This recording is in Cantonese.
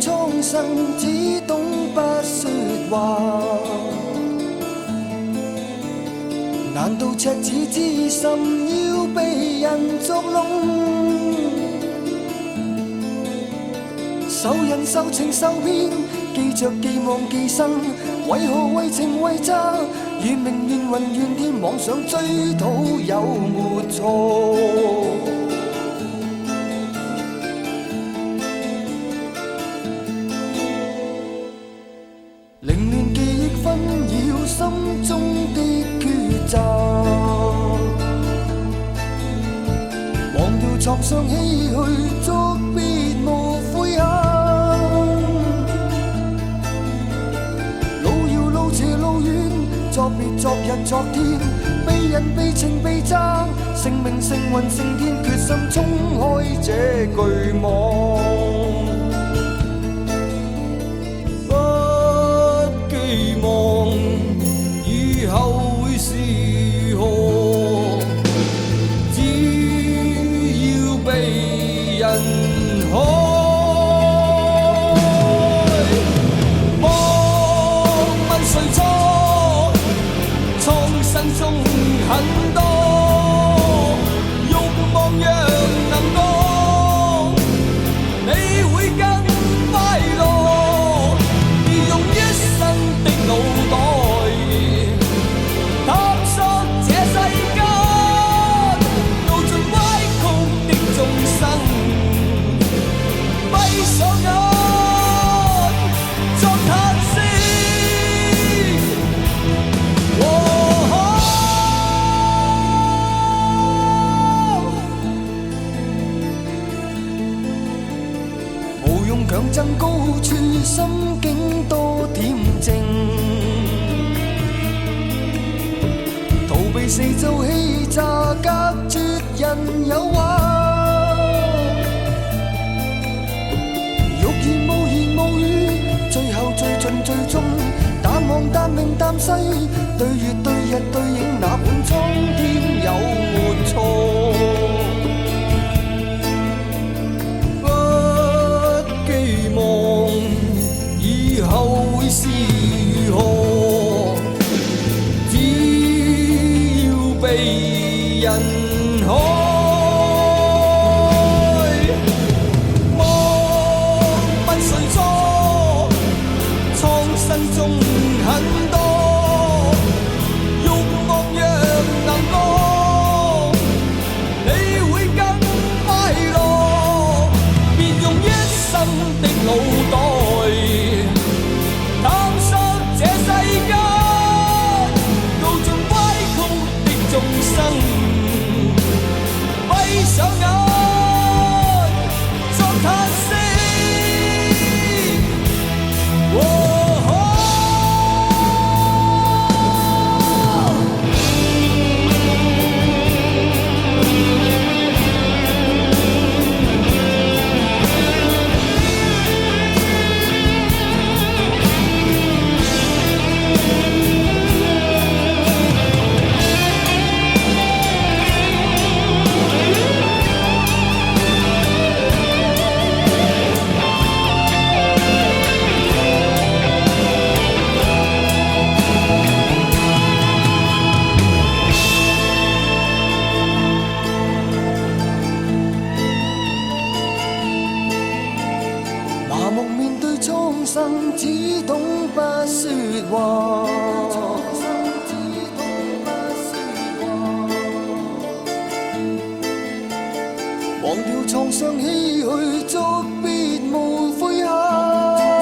蒼生，只懂不說話。難道赤子之心要被人作弄？受人受情受騙，記着既望既生，為何為情為詐？如明緣雲怨天，妄想追討有沒錯？凌亂記憶紛擾心中的抉擇，忘掉創傷唏噓，作別無悔恨。路遙路斜路遠，作別昨日昨天，被人被情被爭，成名成雲成天，決心衝開這巨網。以後會是何？只要被人開，莫問誰錯，蒼生中很多慾望若能講，你會更快樂，而用一生的腦袋強爭高處，心境多恬靜，逃避四周欺詐，隔絕人誘惑。欲言無言無語，最後最盡最終，淡忘淡明淡西，對月對日對影，哪管蒼天有沒錯？以後會是如何？只要被人開，莫問誰錯，蒼生中很多慾望若能講，你會更快樂，別用一生的腦袋閉上眼作嘆息。麻木面對蒼生，只懂不說話。忘掉創傷唏噓，作別無悔恨。